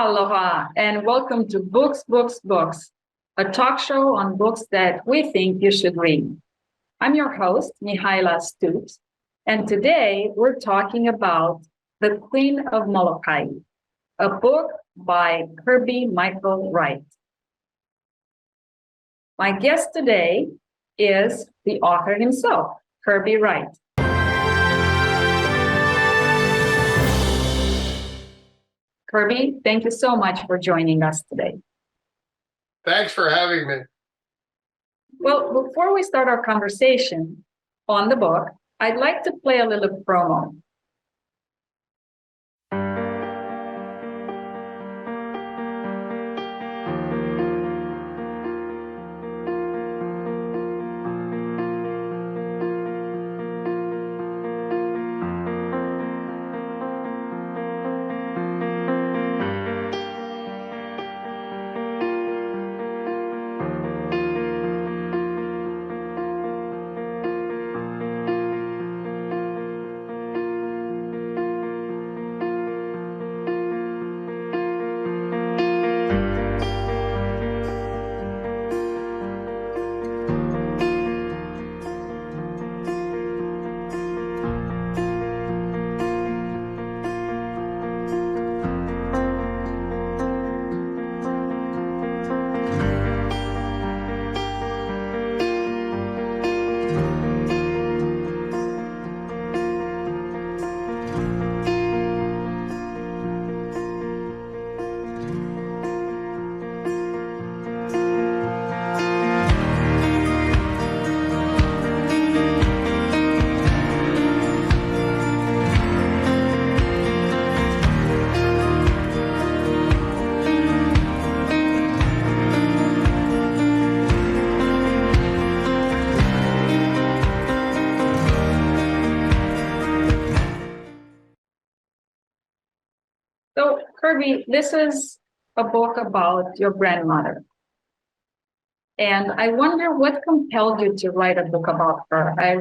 Aloha, and welcome to Books, Books, Books, a talk show on books that we think you should read. I'm your host, Mihaela Stoops, and today we're talking about The Queen of Moloka'i, a book by Kirby Michael Wright. My guest today is the author himself, Kirby Wright. Kirby, thank you so much for joining us today. Thanks for having me. Well, before we start our conversation on the book, I'd like to play a little promo. So, Kirby, this is a book about your grandmother. And I wonder what compelled you to write a book about her. I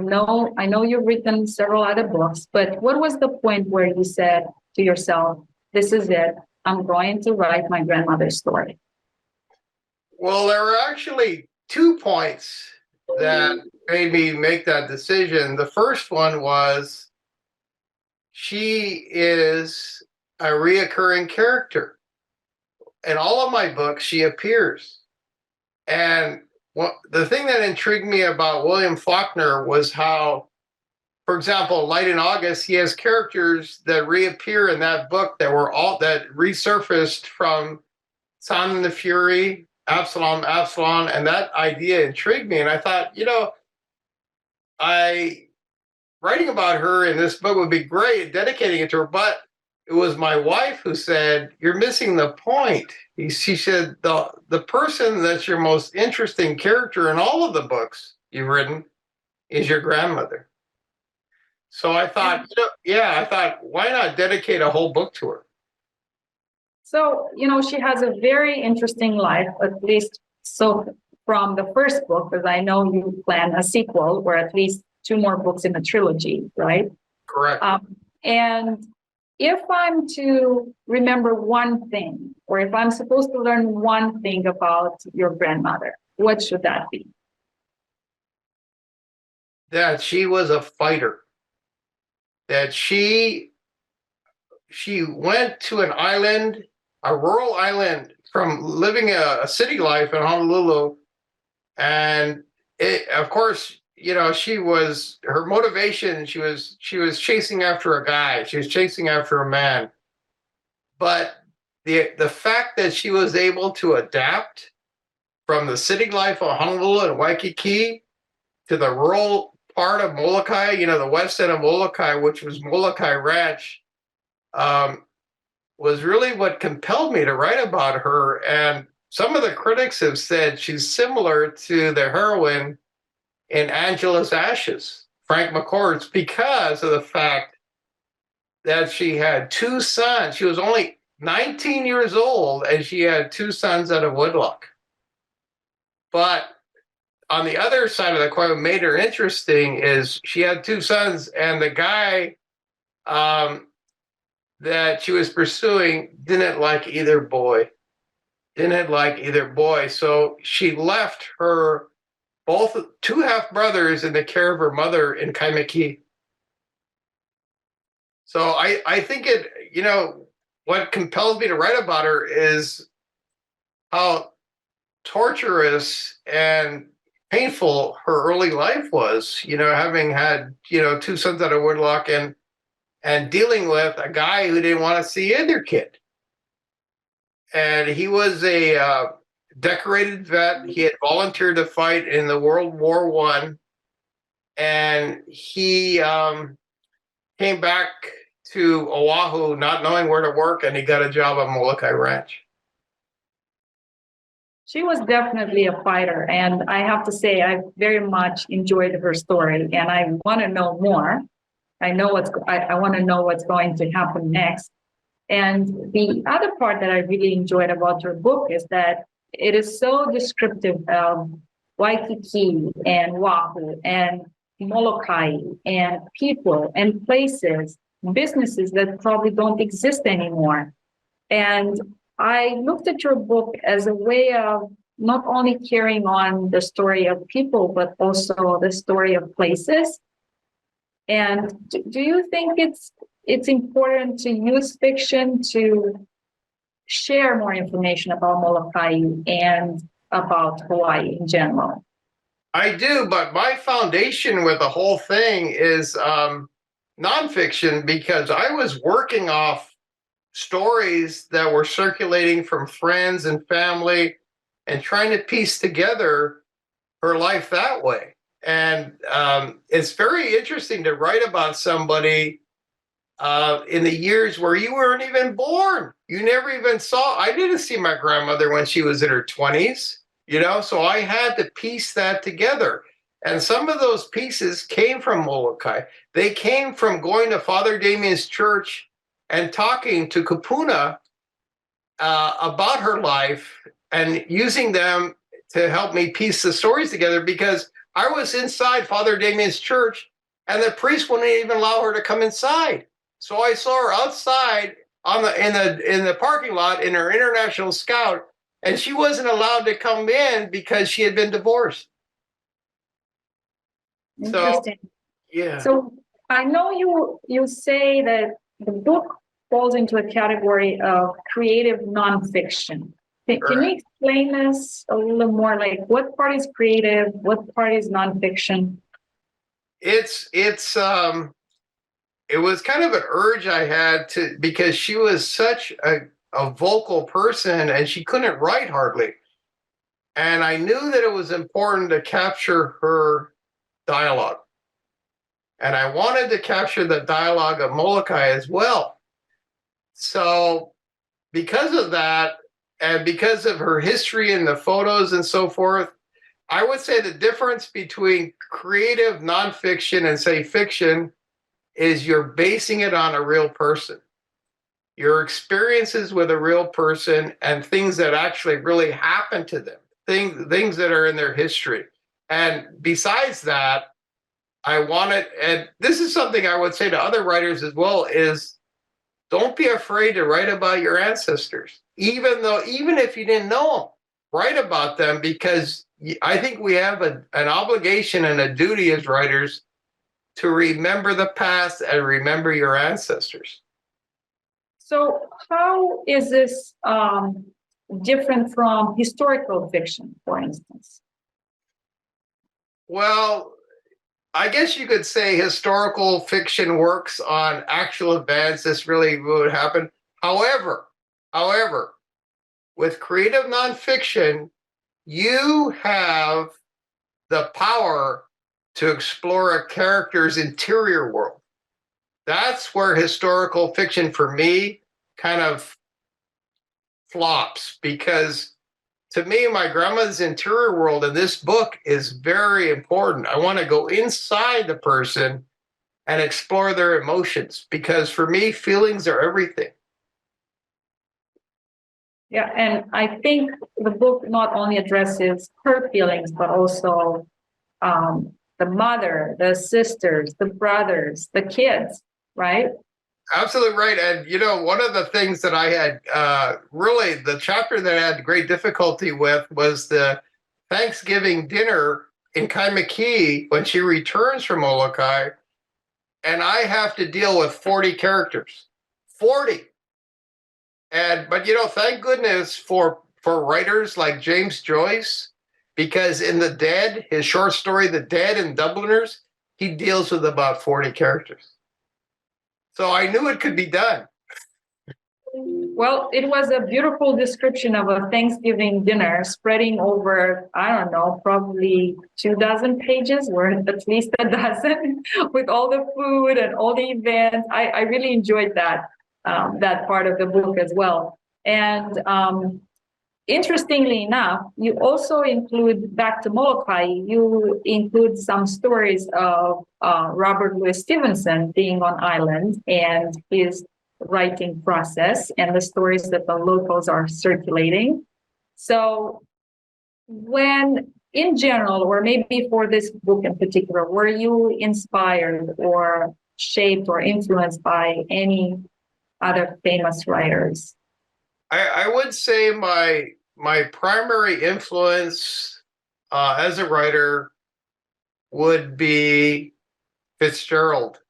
know you've written several other books, but what was the point where you said to yourself, this is it, I'm going to write my grandmother's story? Well, there were actually 2 points that made me make that decision. The first one was she is a reoccurring character. In all of my books, she appears. And the thing that intrigued me about William Faulkner was how, for example, Light in August, he has characters that reappear in that book that resurfaced from Sound and the Fury, Absalom, and that idea intrigued me. And I thought, writing about her in this book would be great, dedicating it to her, but it was my wife who said, you're missing the point. She said, the person that's your most interesting character in all of the books you've written is your grandmother. So I thought, why not dedicate a whole book to her? So, she has a very interesting life, at least so from the first book, because I know you plan a sequel or at least 2 more books in the trilogy, right? Correct. And if I'm to remember one thing, or if I'm supposed to learn one thing about your grandmother, what should that be? That she was a fighter. That she went to an island, a rural island, from living a city life in Honolulu. And of course, her motivation, she was chasing after a guy, she was chasing after a man. But the fact that she was able to adapt from the city life of Honolulu and Waikiki to the rural part of Moloka'i, the west end of Moloka'i, which was Moloka'i Ranch, was really what compelled me to write about her. And some of the critics have said she's similar to the heroine in Angela's Ashes, Frank McCourt's, because of the fact that she had 2 sons. She was only 19 years old and she had 2 sons out of wedlock. But on the other side of the coin, what made her interesting is she had 2 sons, and the guy that she was pursuing didn't like either boy. So she left her both two half brothers in the care of her mother in Kaimaki. So I think what compels me to write about her is how torturous and painful her early life was, having had, two sons out of wedlock and dealing with a guy who didn't want to see either kid. And he was a decorated vet. He had volunteered to fight in the World War I. And he came back to Oahu not knowing where to work, and he got a job on Moloka'i Ranch. She was definitely a fighter, and I have to say I very much enjoyed her story, and I want to know more. I want to know what's going to happen next. And the other part that I really enjoyed about your book is that it is so descriptive of Waikiki and Oahu and Moloka'i and people and places, businesses that probably don't exist anymore. And I looked at your book as a way of not only carrying on the story of people, but also the story of places. And do you think it's important to use fiction to share more information about Moloka'i and about Hawaii in general? I do, but my foundation with the whole thing is nonfiction, because I was working off stories that were circulating from friends and family and trying to piece together her life that way. And it's very interesting to write about somebody in the years where you weren't even born. You never even saw. I didn't see my grandmother when she was in her 20s, so I had to piece that together. And some of those pieces came from Moloka'i. They came from going to Father Damien's church and talking to Kupuna about her life and using them to help me piece the stories together, because I was inside Father Damien's church and the priest wouldn't even allow her to come inside. So I saw her outside in the parking lot in her International Scout, and she wasn't allowed to come in because she had been divorced. Interesting. So, yeah. So I know you say that the book falls into a category of creative nonfiction. Can you explain this a little more? Like, what part is creative? What part is nonfiction? It was kind of an urge I had to, because she was such a vocal person and she couldn't write hardly. And I knew that it was important to capture her dialogue. And I wanted to capture the dialogue of Moloka'i as well. So because of that, and because of her history and the photos and so forth, I would say the difference between creative nonfiction and, say, fiction is you're basing it on a real person. Your experiences with a real person and things that actually really happened to them, things that are in their history. And besides that, I wanted, and this is something I would say to other writers as well, is don't be afraid to write about your ancestors. Even if you didn't know them, write about them, because I think we have an obligation and a duty as writers to remember the past and remember your ancestors. So how is this different from historical fiction, for instance? Well, I guess you could say historical fiction works on actual events. This really would happen. However, with creative nonfiction, you have the power to explore a character's interior world. That's where historical fiction, for me, kind of flops, because to me, my grandma's interior world in this book is very important. I want to go inside the person and explore their emotions, because for me, feelings are everything. Yeah, and I think the book not only addresses her feelings, but also the mother, the sisters, the brothers, the kids, right? Absolutely right. And, one of the things that I had really, the chapter that I had great difficulty with was the Thanksgiving dinner in Kaimuki when she returns from Molokai. And I have to deal with 40 characters. 40. But, thank goodness for writers like James Joyce, because in The Dead, his short story, The Dead and Dubliners, he deals with about 40 characters. So I knew it could be done. Well, it was a beautiful description of a Thanksgiving dinner spreading over, I don't know, probably 24 pages, or at least a dozen, with all the food and all the events. I really enjoyed that part of the book as well. And interestingly enough, you also include, back to Molokai, you include some stories of Robert Louis Stevenson being on island and his writing process and the stories that the locals are circulating. So when, in general, or maybe for this book in particular, were you inspired or shaped or influenced by any other famous writers? I would say my primary influence as a writer would be Fitzgerald,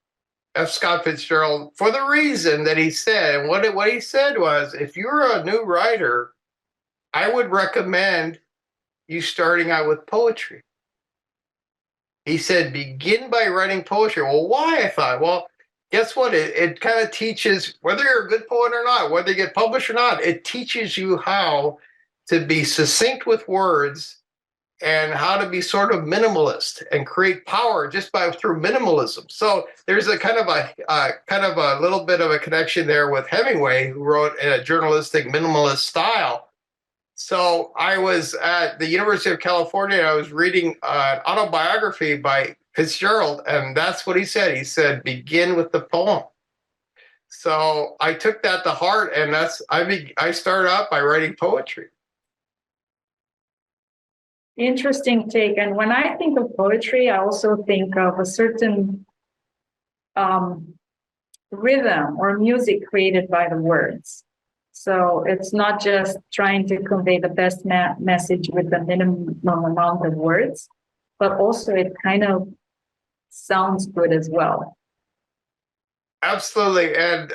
F. Scott Fitzgerald, for the reason that he said. And what he said was, if you're a new writer, I would recommend you starting out with poetry. He said, begin by writing poetry. Well, why? I thought, well, guess what? It kind of teaches, whether you're a good poet or not, whether you get published or not, it teaches you how to be succinct with words and how to be sort of minimalist and create power just through minimalism. So there's a kind of a little bit of a connection there with Hemingway, who wrote in a journalistic minimalist style. So I was at the University of California, and I was reading an autobiography by Fitzgerald, and that's what he said. He said, begin with the poem. So I took that to heart, and I started out by writing poetry. Interesting take. And when I think of poetry, I also think of a certain rhythm or music created by the words. So it's not just trying to convey the best message with the minimum amount of words, but also it kind of sounds good as well. Absolutely. And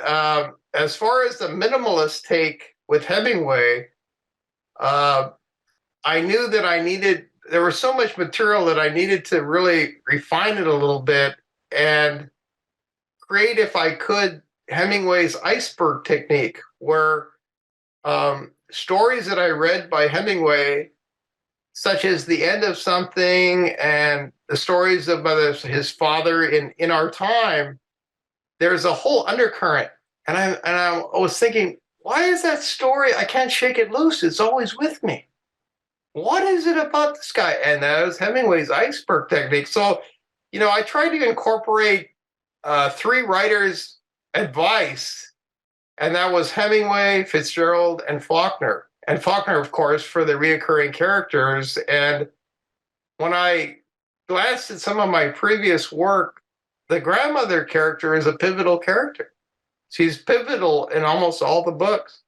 as far as the minimalist take with Hemingway, I knew that there was so much material that I needed to really refine it a little bit and create, if I could, Hemingway's iceberg technique, where stories that I read by Hemingway, such as The End of Something and the stories about his father in Our Time, there's a whole undercurrent. And I was thinking, why is that story? I can't shake it loose. It's always with me. What is it about this guy? And that was Hemingway's iceberg technique. So, I tried to incorporate three writers' advice, and that was Hemingway, Fitzgerald, and Faulkner. And Faulkner, of course, for the reoccurring characters. And when I glanced at some of my previous work, the grandmother character is a pivotal character. She's pivotal in almost all the books.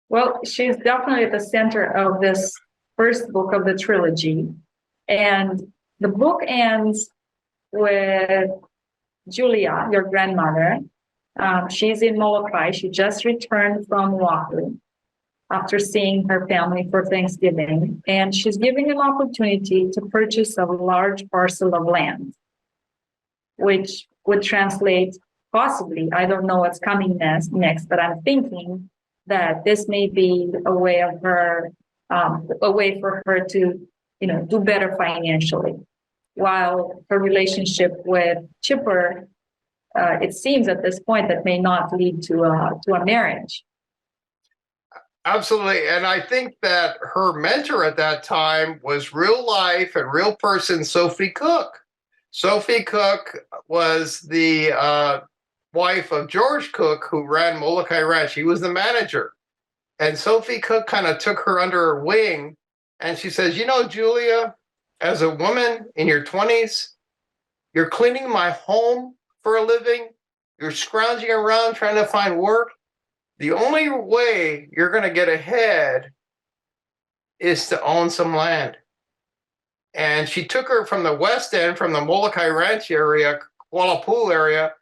Well, she's definitely at the center of this first book of the trilogy. And the book ends with Julia, your grandmother. She's in Molokai. She just returned from Oahu after seeing her family for Thanksgiving. And she's given an opportunity to purchase a large parcel of land, which would translate possibly, I don't know what's coming next, but I'm thinking that this may be a way for her to, do better financially. While her relationship with Chipper, it seems at this point that may not lead to a marriage. Absolutely. And I think that her mentor at that time was real life and real person Sophie Cook. Sophie Cook was the wife of George Cook, who ran Molokai Ranch. He was the manager. And Sophie Cook kind of took her under her wing. And she says, Julia, as a woman in your 20s, you're cleaning my home for a living. You're scrounging around trying to find work. The only way you're going to get ahead is to own some land. And she took her from the West End, from the Moloka'i Ranch area, Kuala Pool area,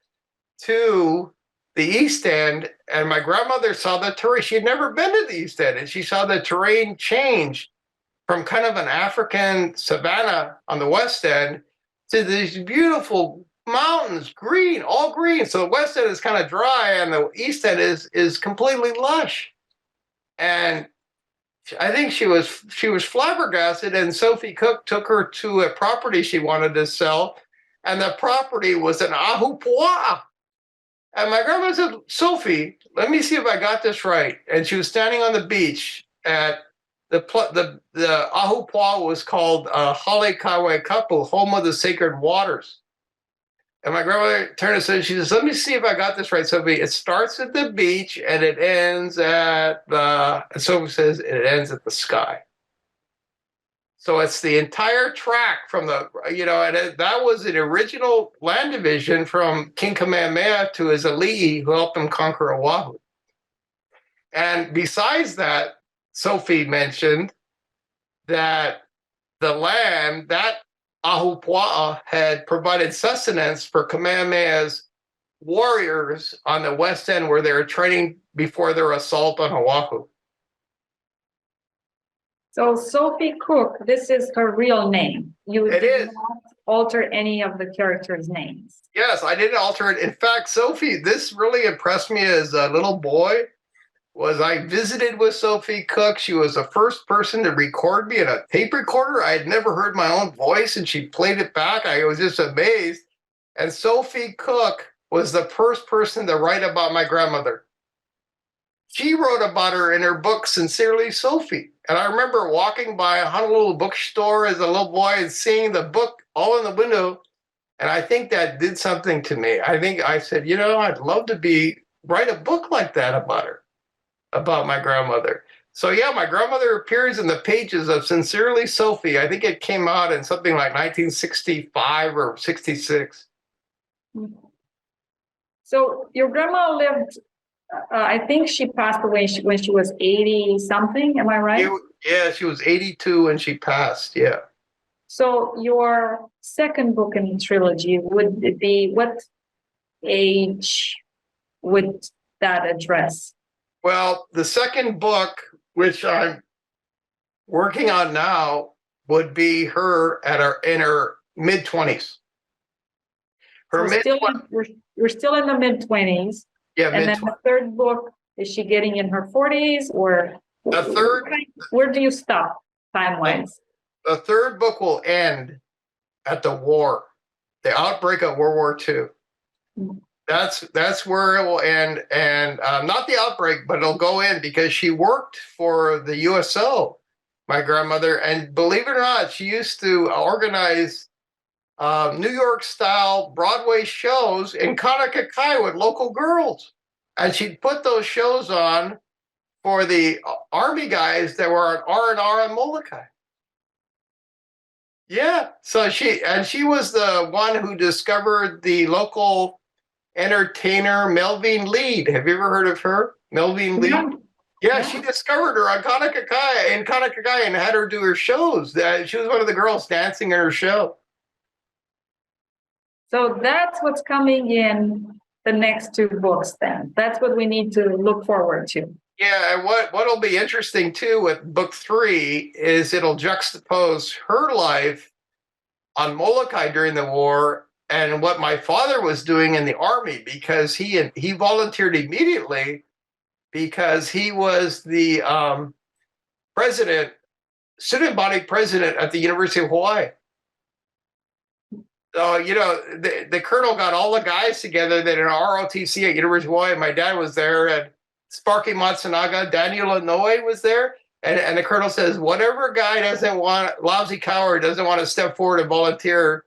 to the East End. And my grandmother saw the terrain. She had never been to the East End, and she saw the terrain change from kind of an African savanna on the West End to these beautiful mountains, green, all green. So the West End is kind of dry, and the East End is completely lush. And I think she was flabbergasted, and Sophie Cook took her to a property she wanted to sell, and the property was an ahupua'a. And my grandma said, "Sophie, let me see if I got this right." And she was standing on the beach at the ahupua'a was called Hale Kawe Kapu, home of the sacred waters. And my grandmother turned and said, she says, "Let me see if I got this right, Sophie. It starts at the beach and it ends at and Sophie says it ends at the sky." So it's the entire track from the, and that was an original land division from King Kamehameha to his ali'i who helped him conquer Oahu. And besides that, Sophie mentioned that the land, that ahupua'a had provided sustenance for Kamehameha's warriors on the West End where they were training before their assault on Oahu. So Sophie Cook, this is her real name. You It did is. not alter any of the characters' names. Yes, I didn't alter it. In fact, Sophie, this really impressed me as a little boy. Was I visited with Sophie Cook. She was the first person to record me in a tape recorder. I had never heard my own voice, and she played it back. I was just amazed. And Sophie Cook was the first person to write about my grandmother. She wrote about her in her book, Sincerely Sophie. And I remember walking by a Honolulu bookstore as a little boy and seeing the book all in the window. And I think that did something to me. I think I said, I'd love to write a book like that about her, about my grandmother. So yeah, my grandmother appears in the pages of Sincerely Sophie. I think it came out in something like 1965 or 66. So your grandma lived, I think she passed away when she was 80 something. Am I right? Yeah, she was 82 when she passed. Yeah. So your second book in the trilogy, would it be, what age would that address? Well, the second book, which I'm working on now, would be her in her mid-20s. We're still in the mid-20s. Yeah, and then the third book, is she getting in her 40s or the third? Where do you stop time-wise? The third book will end at the war, the outbreak of World War II. Mm-hmm. That's where it will end, and not the outbreak, but it'll go in because she worked for the USO, my grandmother, and believe it or not, she used to organize New York-style Broadway shows in Kaunakakai with local girls, and she'd put those shows on for the Army guys that were on R&R on Moloka'i. Yeah, so she was the one who discovered the local entertainer Melvin Lead. Have you ever heard of her, Melvin Lead? Yeah, she discovered her on Kaunakakai and had her do her shows. She was one of the girls dancing in her show. So that's what's coming in the next two books then. That's what we need to look forward to. Yeah, and what'll be interesting too with book 3 is it'll juxtapose her life on Moloka'i during the war and what my father was doing in the Army, because he volunteered immediately because he was the student body president at the University of Hawaii. So, the colonel got all the guys together that in ROTC at University of Hawaii. My dad was there, and Sparky Matsunaga, Daniel Inouye was there. And the colonel says, whatever guy lousy coward doesn't want to step forward and volunteer,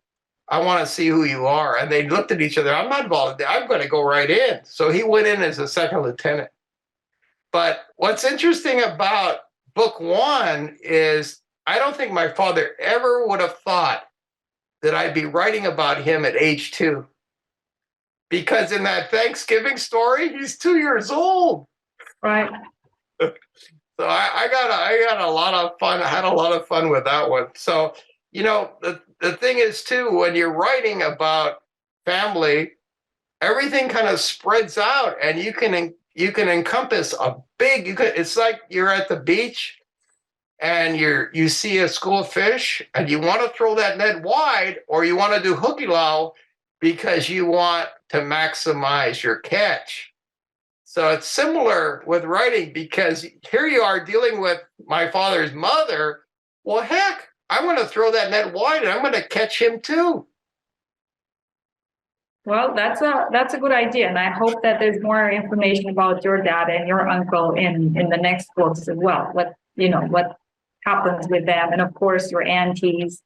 I want to see who you are. And they looked at each other. I'm not volunteering. I'm going to go right in. So he went in as a second lieutenant. But what's interesting about book 1 is I don't think my father ever would have thought that I'd be writing about him at age 2. because in that Thanksgiving story, he's 2 years old. Right. So I got a lot of fun. I had a lot of fun with that one. So, the thing is too, when you're writing about family, everything kind of spreads out, and you can encompass it's like you're at the beach and you see a school of fish and you want to throw that net wide, or you want to do hooky low because you want to maximize your catch. So it's similar with writing, because here you are dealing with my father's mother. Well, heck, I'm going to throw that net wide and I'm going to catch him too. Well, that's a good idea, and I hope that there's more information about your dad and your uncle in the next books as well. What happens with them, and of course your aunties,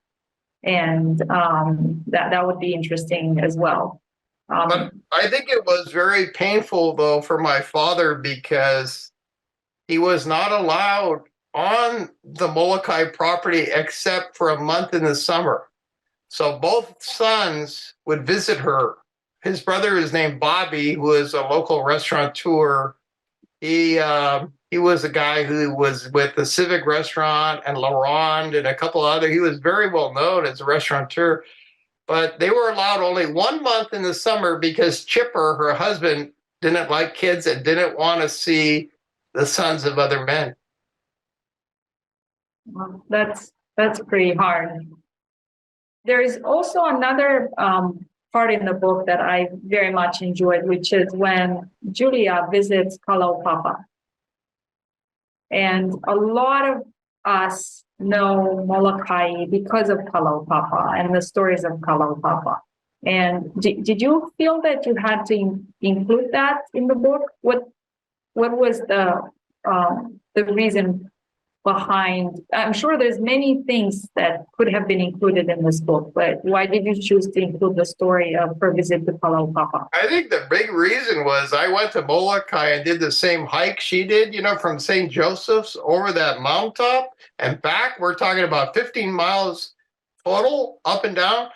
and that would be interesting as well. But I think it was very painful though for my father, because he was not allowed on the Moloka'i property except for a month in the summer. So both sons would visit her. His brother is named Bobby, who is a local restaurateur. He was a guy who was with the Civic restaurant and La Ronde and a couple other. He was very well known as a restaurateur. But they were allowed only 1 month in the summer because Chipper, her husband, didn't like kids and didn't want to see the sons of other men. Well, that's pretty hard. There is also another part in the book that I very much enjoyed, which is when Julia visits Kalaupapa. And a lot of us know Moloka'i because of Kalaupapa and the stories of Kalaupapa. And did you feel that you had to include that in the book? What was the reason behind? I'm sure there's many things that could have been included in this book, but why did you choose to include the story of her visit to Kalaupapa? I think the big reason was I went to Moloka'i and did the same hike she did, from St. Joseph's over that mountaintop and back. We're talking about 15 miles total up and down.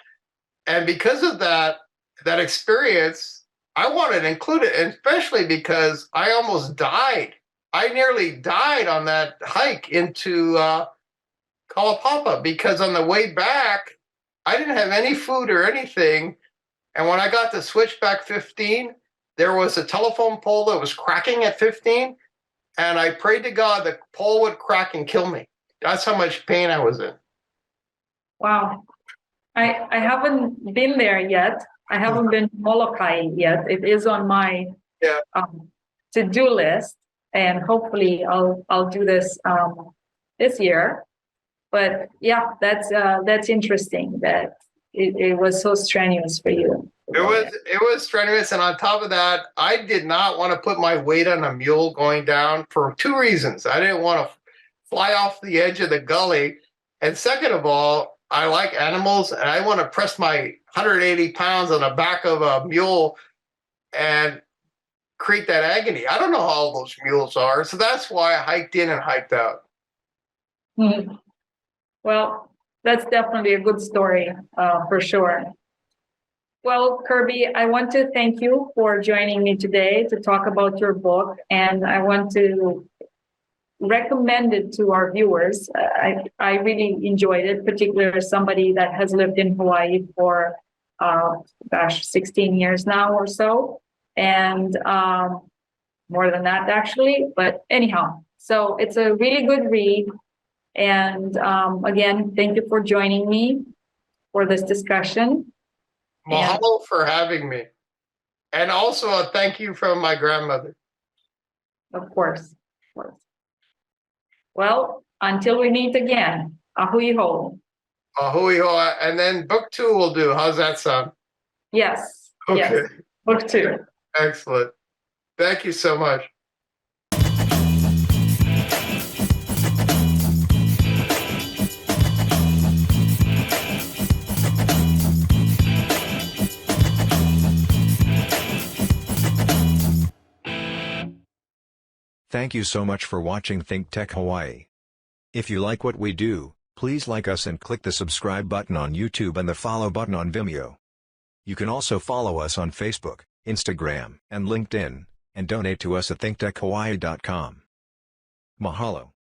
And because of that experience, I wanted to include it, especially because I almost died. I nearly died on that hike into Kalaupapa, because on the way back, I didn't have any food or anything. And when I got to Switchback 15, there was a telephone pole that was cracking at 15. And I prayed to God the pole would crack and kill me. That's how much pain I was in. Wow. I haven't been there yet. I haven't been to Moloka'i yet. It is on my to-do list, and hopefully I'll do this this year. But yeah, that's interesting that it was so strenuous for you. It was strenuous, and on top of that, I did not want to put my weight on a mule going down for two reasons. I didn't want to fly off the edge of the gully, and second of all, I like animals, and I want to press my 180 pounds on the back of a mule and create that agony. I don't know how all those mules are, so that's why I hiked in and hiked out. Mm-hmm. Well, that's definitely a good story, for sure. Well, Kirby, I want to thank you for joining me today to talk about your book, and I want to recommend it to our viewers. I really enjoyed it, particularly as somebody that has lived in Hawaii for 16 years now or so, and more than that actually, but anyhow, so it's a really good read. And again, thank you for joining me for this discussion. Mahalo for having me, and also a thank you from my grandmother. Of course. Well, until we meet again, ahui ho. Ahui ho, and then book 2 will do. How's that sound? Yes. Okay. Yes. Book 2. Excellent. Thank you so much. Thank you so much for watching ThinkTech Hawaii. If you like what we do, please like us and click the subscribe button on YouTube and the follow button on Vimeo. You can also follow us on Facebook, Instagram, and LinkedIn, and donate to us at thinktechhawaii.com. Mahalo.